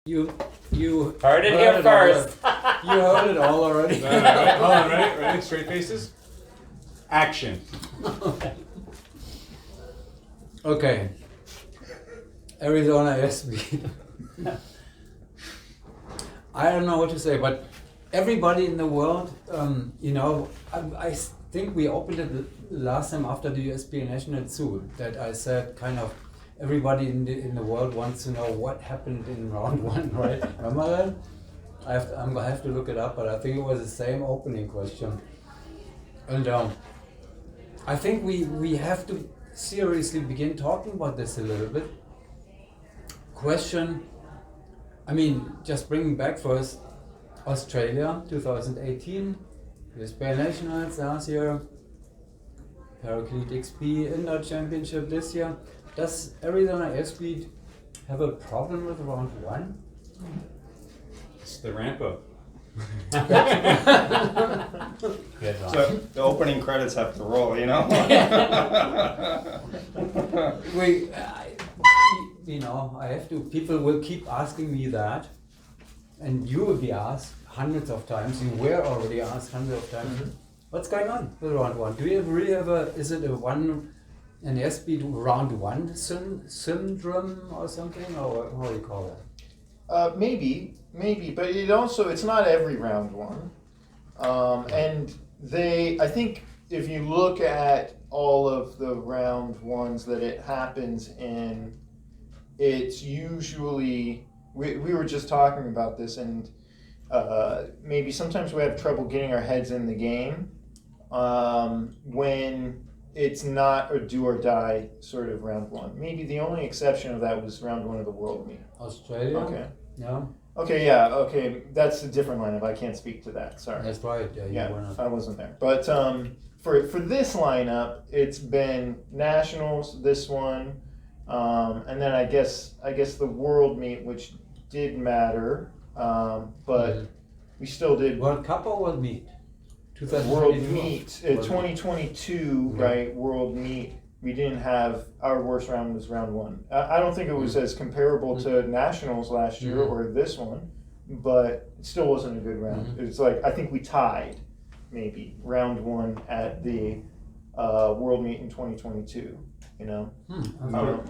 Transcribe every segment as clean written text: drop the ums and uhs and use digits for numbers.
You heard it here first. You heard it all already. All right, hold on, ready? Straight faces. Action. Okay. Arizona Airspeed. I don't know what to say, but everybody in the world, I think we opened it last time after the USB National Zoo, that I said kind of everybody in the world wants to know what happened in round one, right? Remember that? I'm gonna have to look it up, but I think it was the same opening question. And I think we have to seriously begin talking about this a little bit. Question, just bringing back first Australia 2018, the Spain Nationals last year, Paraclete XP Indoor Championship this year. Does Arizona Airspeed have a problem with round one? It's the ramp up. Good one. So the opening credits have to roll, you know? I have to, people will keep asking me that, and you will be asked hundreds of times, you were already asked hundreds of times, what's going on with round one? Do you really have is it an airspeed round one syndrome or something, or how do you call that? Maybe, but it's not every round one. And I think if you look at all of the round ones that it happens in, it's usually, we were just talking about this, and maybe sometimes we have trouble getting our heads in the game when it's not a do or die sort of round one. Maybe the only exception of that was round one of the World Meet. Australia? Okay. Yeah. Okay, yeah, okay. That's a different lineup. I can't speak to that. Sorry. That's right. Yeah, you were not. I wasn't there. But for this lineup, it's been Nationals, this one, and then I guess the World Meet, which did matter, but we still did. World Cup or World Meet? World Meet, 2022, right? World Meet. We didn't have, our worst round was round one. I don't think it was as comparable to Nationals last year or this one, but it still wasn't a good round. It's like, I think we tied maybe round one at the World Meet in 2022, you know?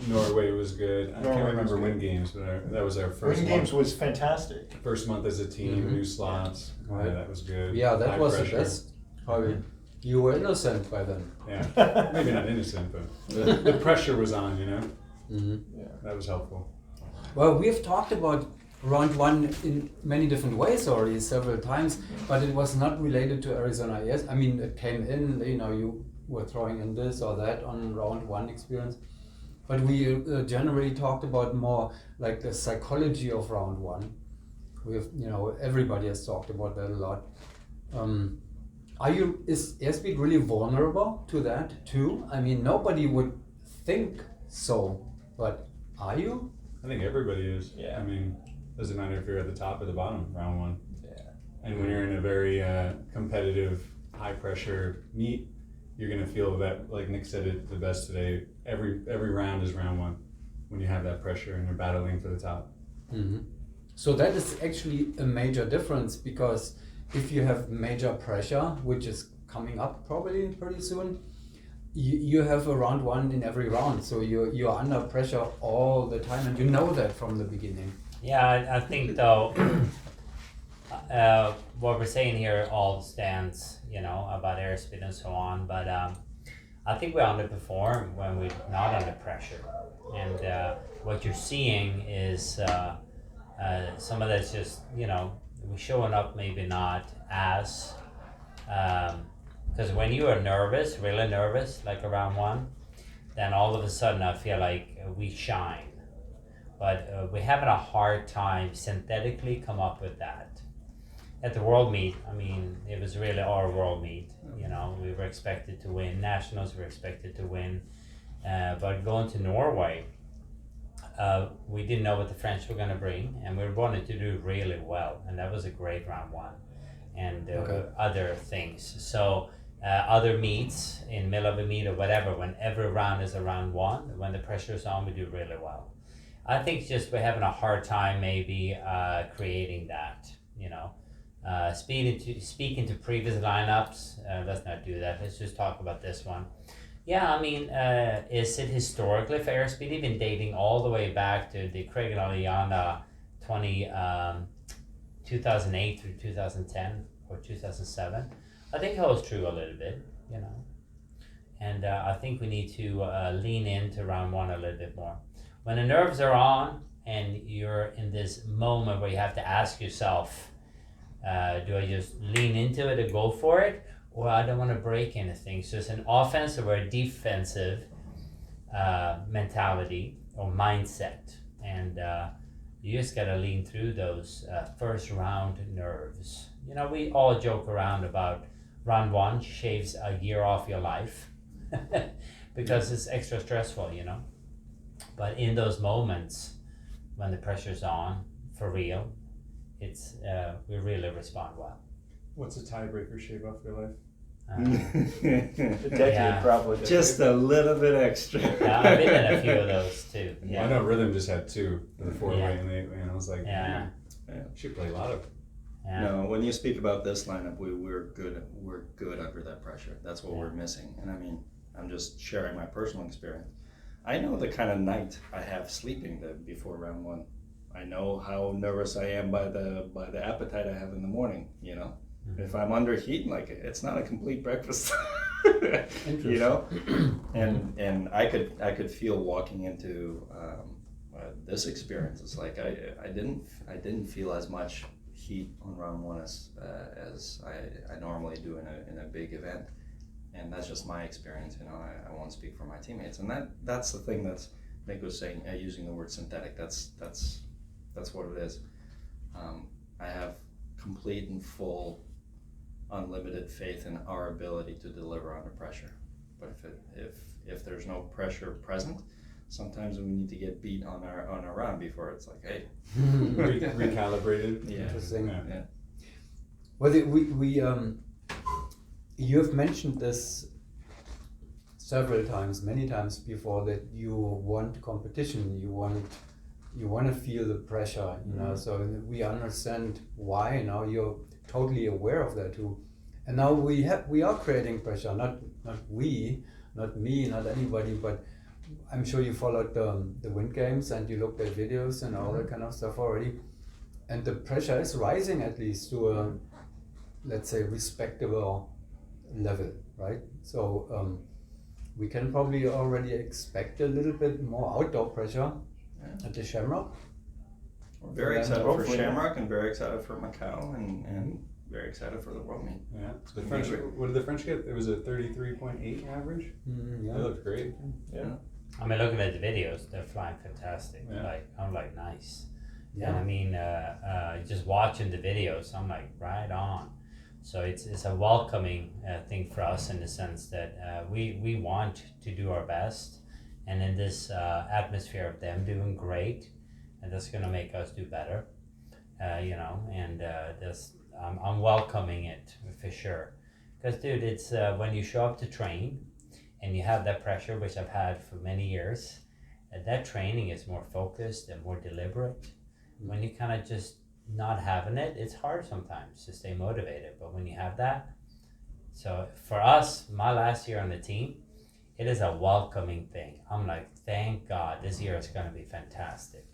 Norway was good. I can't remember Win Games, but that was our first Win Games was fantastic. First month as a team, new slots. Right. Yeah, that was good. Yeah, that High was pressure. the best. Probably. You were innocent by then. Yeah, maybe not innocent, but the pressure was on, you know? Yeah. That was helpful. Well, we've talked about round one in many different ways already several times, but it was not related to Arizona Airs. It came in, you were throwing in this or that on round one experience. But we generally talked about more like the psychology of round one. Everybody has talked about that a lot. Is Airspeed really vulnerable to that too? Nobody would think so, but are you? I think everybody is. Yeah. Doesn't matter if you're at the top or the bottom, round one. Yeah. And when you're in a very competitive, high pressure meet, you're gonna feel that, like Nick said it the best today, every round is round one when you have that pressure and you're battling for the top. So that is actually a major difference, because if you have major pressure, which is coming up probably pretty soon, you have a round one in every round. So you're under pressure all the time, and you know that from the beginning. Yeah, I think though, what we're saying here all stands, about airspeed and so on, but I think we underperform when we're not under pressure. And what you're seeing is some of that's just, we're showing up maybe not as, because when you are nervous, really nervous, like around one, then all of a sudden I feel like we shine. But we're having a hard time synthetically come up with that. At the World Meet, it was really our World Meet. We were expected to win. Nationals were expected to win. But going to Norway, we didn't know what the French were going to bring, and we wanted to do really well. And that was a great round one. And other things. So other meets, in middle of a meet or whatever, when every round is a round one, when the pressure is on, we do really well. I think just we're having a hard time maybe creating that, you know. Speak into previous lineups. Let's not do that. Let's just talk about this one. Yeah, I mean, is it historically for Airspeed, even dating all the way back to the Craig and Aliana 2008 through 2010 or 2007? I think it holds true a little bit, you know. And I think we need to lean into round one a little bit more. When the nerves are on and you're in this moment where you have to ask yourself, do I just lean into it and go for it? Or I don't want to break anything. So it's an offensive or a defensive mentality or mindset. And you just got to lean through those first round nerves. You know, we all joke around about round one shaves a year off your life because it's extra stressful, you know. But in those moments when the pressure's on, for real, it's we really respond well. What's a tiebreaker shave off your life? A decade, Yeah. probably. Just a little bit extra. Yeah, I've been in a few of those too. Well, Yeah. I know Rhythm just had 2 for the 4-way, Yeah. and I was like, Yeah. man, should play lotto. Yeah. No, when you speak about this lineup, we're good. We're good under that pressure. That's what we're missing. And I mean, I'm just sharing my personal experience. I know the kind of night I have sleeping before round one. I know how nervous I am by the appetite I have in the morning. You know, if I'm under heat, like it's not a complete breakfast. You know, and I could feel walking into this experience. It's like I didn't feel as much heat on round one as I normally do in a big event. And that's just my experience, you know. I won't speak for my teammates, and that's the thing that's Nick was saying, using the word synthetic. That's what it is. I have complete and full, unlimited faith in our ability to deliver under pressure. But if there's no pressure present, sometimes we need to get beat on our round before it's like, hey, Recalibrated. Yeah. Interesting. yeah. Well, you have mentioned this several times, many times before, that you want competition. You want to feel the pressure. You know, so we understand why. Now you're totally aware of that too, and now we are creating pressure. Not me, not anybody, but I'm sure you followed the Wind Games and you looked at videos and all that kind of stuff already, and the pressure is rising at least to a, let's say, respectable level, right? So we can probably already expect a little bit more outdoor pressure at the Shamrock. We're very Yeah, excited for hopefully. Shamrock and very excited for Macau and very excited for the World Meet. Yeah. The French. What did the French get? It was a 33.8 average. Yeah. They looked great. Yeah. I mean, looking at the videos, they're flying fantastic. Yeah. Like, I'm like, nice. Yeah. And I mean, just watching the videos, I'm like, right on. So it's a welcoming thing for us in the sense that we want to do our best, and in this atmosphere of them doing great, and that's gonna make us do better, you know. And I'm welcoming it for sure, because dude, it's when you show up to train, and you have that pressure, which I've had for many years. That training is more focused and more deliberate. When you kind of just not having it, it's hard sometimes to stay motivated. But when you have that, so for us, my last year on the team, it is a welcoming thing. I'm like, thank God this year is going to be fantastic.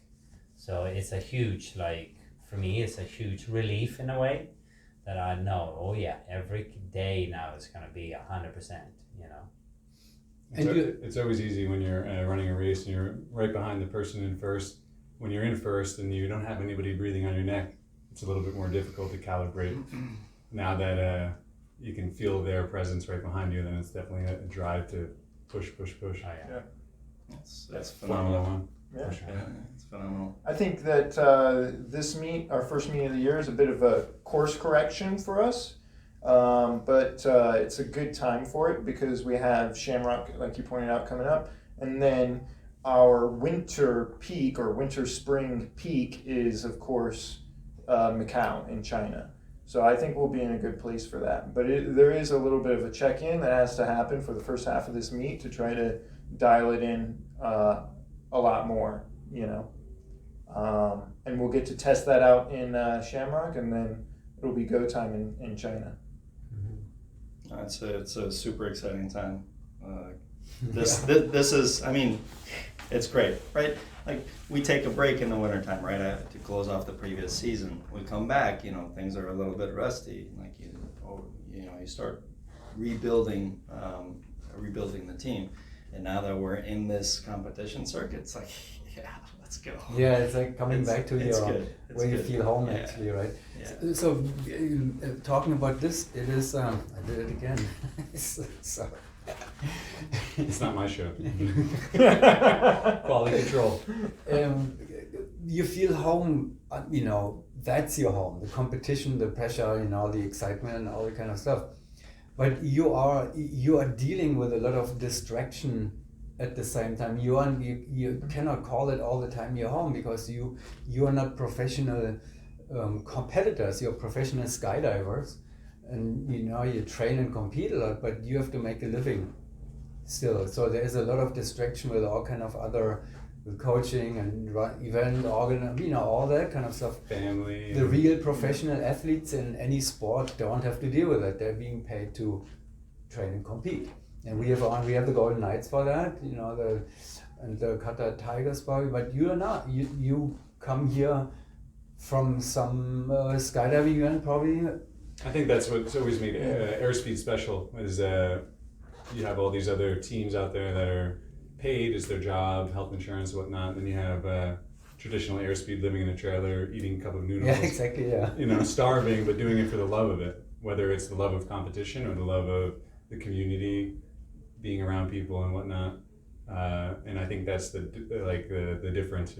So it's a huge, like, for me, it's a huge relief in a way that I know, oh yeah, every day now is going to be 100%, you know. It's always easy when you're running a race and you're right behind the person in first. When you're in first and you don't have anybody breathing on your neck, it's a little bit more difficult to calibrate. Now that you can feel their presence right behind you, then it's definitely a drive to push. Oh yeah. That's Formula phenomenal. One. Yeah. Yeah, it's phenomenal. I think that this meet, our first meet of the year, is a bit of a course correction for us. But it's a good time for it because we have Shamrock, like you pointed out, coming up. And then our winter peak or winter spring peak is, of course, Macau in China. So I think we'll be in a good place for that. But there is a little bit of a check-in that has to happen for the first half of this meet to try to dial it in a lot more, you know. And we'll get to test that out in Shamrock, and then it'll be go time in China. It's a super exciting time. This is, I mean, it's great, right? Like, we take a break in the wintertime, right, to close off the previous season. We come back, things are a little bit rusty. Like, you start rebuilding the team. And now that we're in this competition circuit, it's like, yeah, let's go. Yeah, it's like coming back to your where you feel home, actually, right? Yeah. So, talking about this, it is. I did it again. So. It's not my show. Quality control. You feel home. That's your home. The competition, the pressure, the excitement, and all that kind of stuff. But you are dealing with a lot of distraction at the same time. You cannot call it all the time your home, because you are not professional competitors. You're professional skydivers, and you train and compete a lot, but you have to make a living still. So there is a lot of distraction with all kind of other, with coaching and event all that kind of stuff. Family. The real professional athletes in any sport don't have to deal with it. They're being paid to train and compete. And we have the Golden Knights for that, and the Qatar Tigers probably, but you are not. You come here from some skydiving event probably. I think that's what's always made Airspeed special, is you have all these other teams out there that are paid as their job, health insurance, whatnot. Then you have traditional Airspeed living in a trailer, eating a cup of noodles. Yeah, exactly, yeah. Starving, but doing it for the love of it, whether it's the love of competition or the love of the community, being around people and whatnot. And I think that's the difference,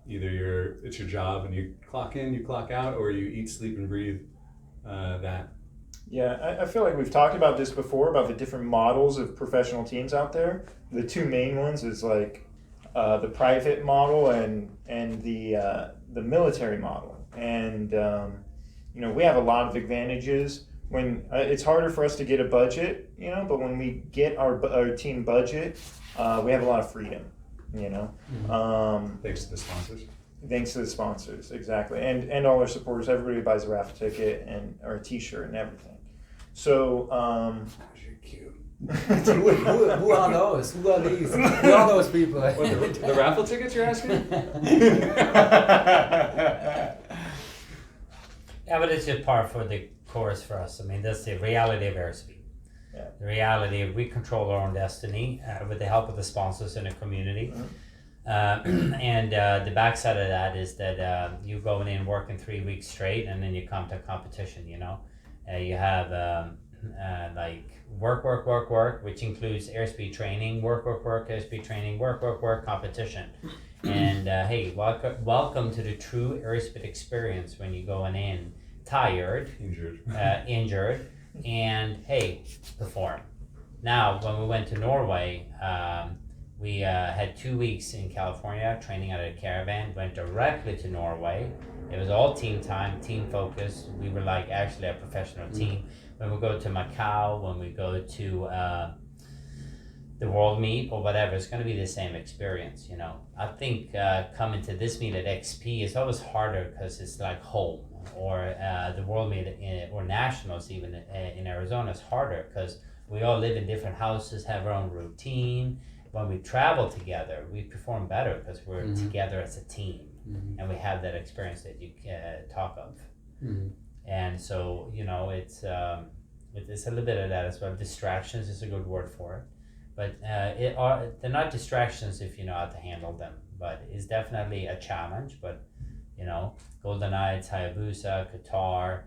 Either it's your job and you clock in, you clock out, or you eat, sleep, and breathe that. Yeah, I feel like we've talked about this before, about the different models of professional teams out there. The two main ones is like the private model and the military model. And we have a lot of advantages. When it's harder for us to get a budget, but when we get our team budget, we have a lot of freedom, Thanks to the sponsors. Thanks to the sponsors, exactly, and all our supporters. Everybody buys a raffle ticket or a T-shirt and everything. So, You're cute. who are those? Who are these? Who are those people? What, the raffle tickets you're asking? Yeah, but it's just par for the course for us. I mean, that's the reality of Airspeed. Yeah. The reality of we control our own destiny with the help of the sponsors in the community. And the backside of that is that you go in working 3 weeks straight, and then you come to competition. You have like work, which includes airspeed training, work, airspeed training, work, competition. And hey, welcome to the true airspeed experience when you going in tired, injured, and hey, perform. Now, when we went to Norway, we had 2 weeks in California training out of a caravan, went directly to Norway. It was all team time, team focus. We were like actually a professional team. When we go to Macau, when we go to the World Meet or whatever, it's going to be the same experience, I think coming to this meet at XP is always harder because it's like home, or the World Meet or Nationals even in Arizona is harder because we all live in different houses, have our own routine. When we travel together, we perform better because we're together as a team, and we have that experience that you talk of. And so, it's a little bit of that as well. Distractions is a good word for it. But they're not distractions if you know how to handle them. But it's definitely a challenge. But, Golden Knights, Hayabusa, Qatar,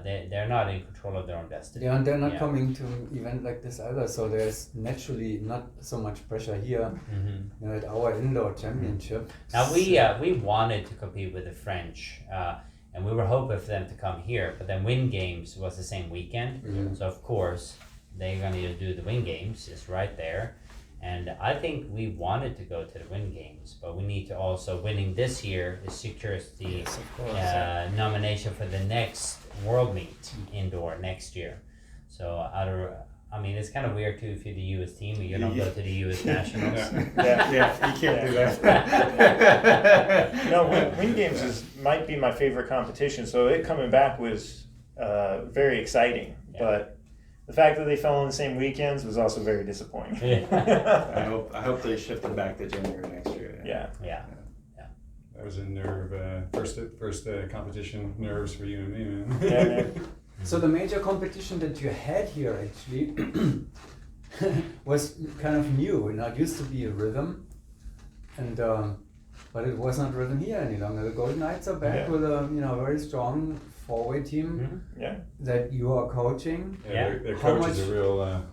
they're not in control of their own destiny. Yeah, and they're not coming to an event like this either, so there's naturally not so much pressure here at our indoor championship. Now we wanted to compete with the French, and we were hoping for them to come here, but then Win Games was the same weekend, so of course they're going to do the Win Games. It's right there. And I think we wanted to go to the Win Games, but we need to also, winning this year secures the nomination for the next World Meet indoor next year. So I mean, it's kind of weird too if you're the U.S. team and you don't go to the U.S. Nationals. Yeah, you can't do that. No, Win Games might be my favorite competition, so it coming back was very exciting. Yeah. But the fact that they fell on the same weekends was also very disappointing. I hope they shift it back to January next year. Yeah. That was a nerve, first competition, nerves for you and me, man. Yeah. So the major competition that you had here actually was kind of new. It used to be a rhythm, and but it was not rhythm here any longer. The Golden Knights are back with a very strong forward team that you are coaching. Yeah, their coach is a real.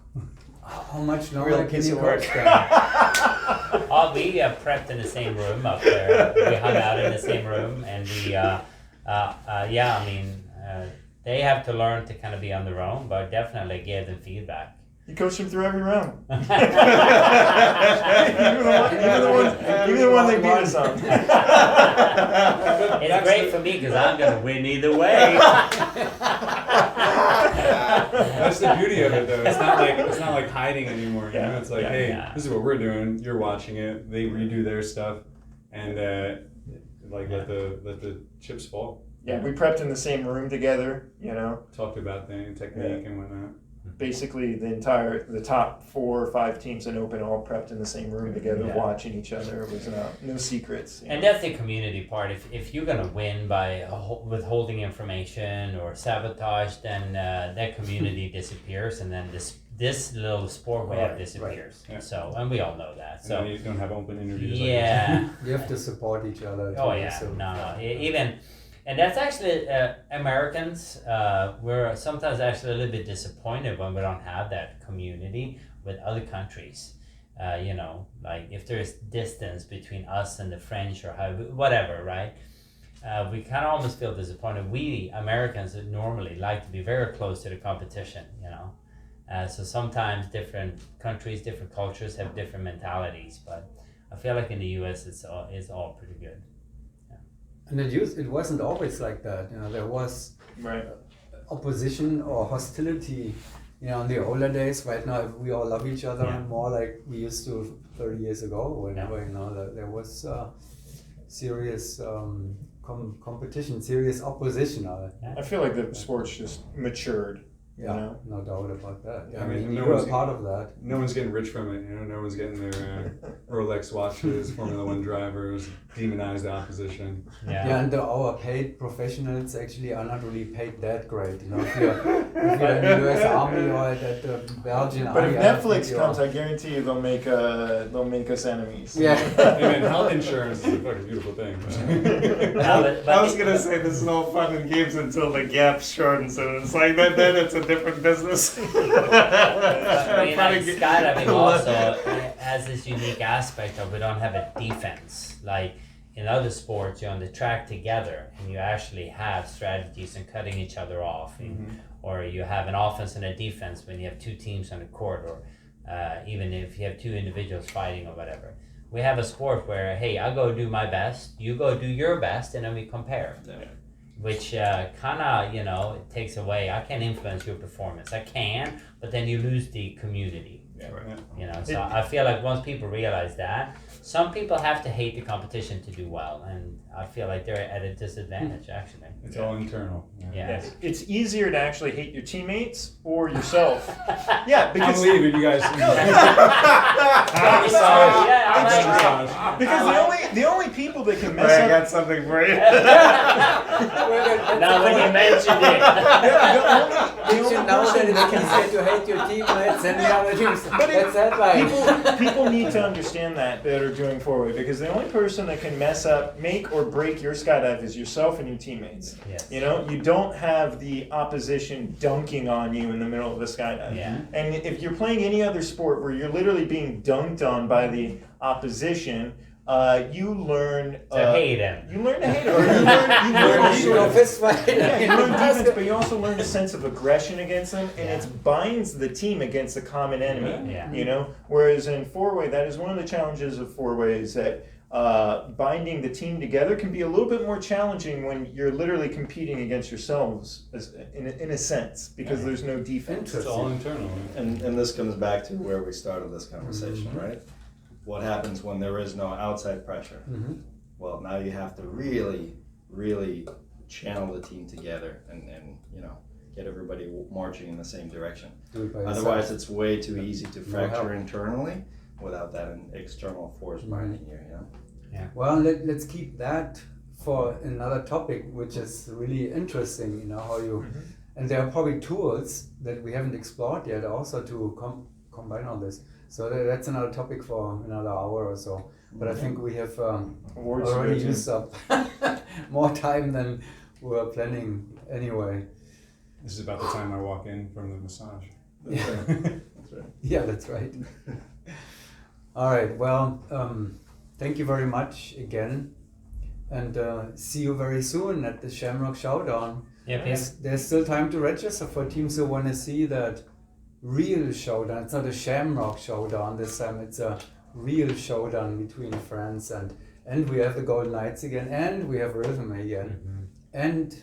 How much Real longer can piece you of work. coach them? We prepped in the same room up there. We hung out in the same room, and they have to learn to kind of be on their own, but definitely give them feedback. You coached them through every round. Even the one they beat us on. It's great for me because I'm going to win either way. That's the beauty of it, though. It's not like hiding anymore. You know, it's like, this is what we're doing. You're watching it. They redo their stuff, and let the chips fall. Yeah, we prepped in the same room together. Talked about technique and whatnot. Basically, the top 4 or 5 teams in Open all prepped in the same room together, watching each other. It was no secrets. And that's the community part. If you're going to win by withholding information or sabotage, then that community disappears, and then this little sport we have disappears. Right. Yeah. So, and we all know that. So you don't have open interviews. Yeah. You have to support each other. Oh yeah. No. Even. And that's actually, Americans, we're sometimes actually a little bit disappointed when we don't have that community with other countries. Like if there's distance between us and the French or whatever, right? We kind of almost feel disappointed. We Americans normally like to be very close to the competition, so sometimes different countries, different cultures have different mentalities, but I feel like in the US it's all pretty good. And it wasn't always like that. There was opposition or hostility. In the older days. Right now, we all love each other more like we used to 30 years ago. Whenever there was serious competition, serious opposition. I feel like the sport's just matured. No doubt about that. I mean, you're a part of that. No one's getting rich from it. No one's getting their Rolex watches, Formula One drivers, demonize the opposition. And our paid professionals actually are not really paid that great. If you're in the U.S. Army or at the Belgian Army. But if Netflix comes, I guarantee you they'll make us enemies. Hey man, health insurance is a fucking beautiful thing. I was gonna say this is all fun and games until the gap shortens, and it's like then it's a different business. Skydiving also has this unique aspect of we don't have a defense. Like in other sports, you're on the track together and you actually have strategies and cutting each other off, or you have an offense and a defense when you have 2 teams on the court, or even if you have 2 individuals fighting or whatever. We have a sport where, hey, I go do my best, you go do your best, and then we compare. Which kind of, it takes away. I can't influence your performance. I can, but then you lose the community. So I feel like once people realize that, some people have to hate the competition to do well, and I feel like they're at a disadvantage actually. It's all internal. Yes. It's easier to actually hate your teammates or yourself. Because I'm leaving, you guys. Because the only people that can mess I up. got something for you. Now when you mentioned it. You should know that it's easier to hate your teammates than the other teams. That's that right. People need to understand that are doing forward, because the only person that can mess up, make or break your skydive is yourself and your teammates. Yes. You don't have the opposition dunking on you in the middle of the skydive. And if you're playing any other sport where you're literally being dunked on by the opposition, you learn to hate him. You learn to hate him. Or you learn defense, but you also learn a sense of aggression against them, and it binds the team against a common enemy. Whereas in four-way, that is one of the challenges of four-way is that binding the team together can be a little bit more challenging when you're literally competing against yourselves, in a sense, because there's no defense. It's all internal. And this comes back to where we started this conversation, right? What happens when there is no outside pressure? Well, now you have to really, really channel the team together and get everybody marching in the same direction. Otherwise, it's way too easy to fracture internally without that external force binding you. Yeah. Well, let's keep that for another topic, which is really interesting. How you, and there are probably tools that we haven't explored yet, also to combine all this. So that's another topic for another hour or so. But I think we have already used up more time than we were planning anyway. This is about the time I walk in from the massage. Yeah. That's right. Yeah, that's right. All right. Well, thank you very much again, and see you very soon at the Shamrock Showdown. Yep. There's still time to register for teams who want to see that real showdown. It's not a Shamrock Showdown this time. It's a real showdown between friends, and we have the Golden Knights again, and we have Rhythm again, and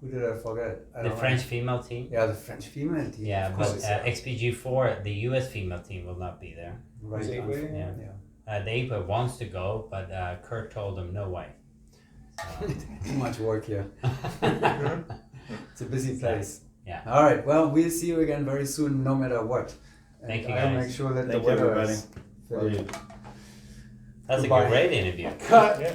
who did I forget? The French female team. Yeah, the French female team. Yeah, of but course. XPG4, the US female team will not be there. Right. Is it way? The APA wants to go, but Kurt told them no way. Too much work here. It's a busy place. Yeah. All right. Well, we'll see you again very soon, no matter what. And Thank you, I'll guys. make sure that Thank the you, weather everybody. is Love you. filled. That's Goodbye. a great interview. Cut. Yeah.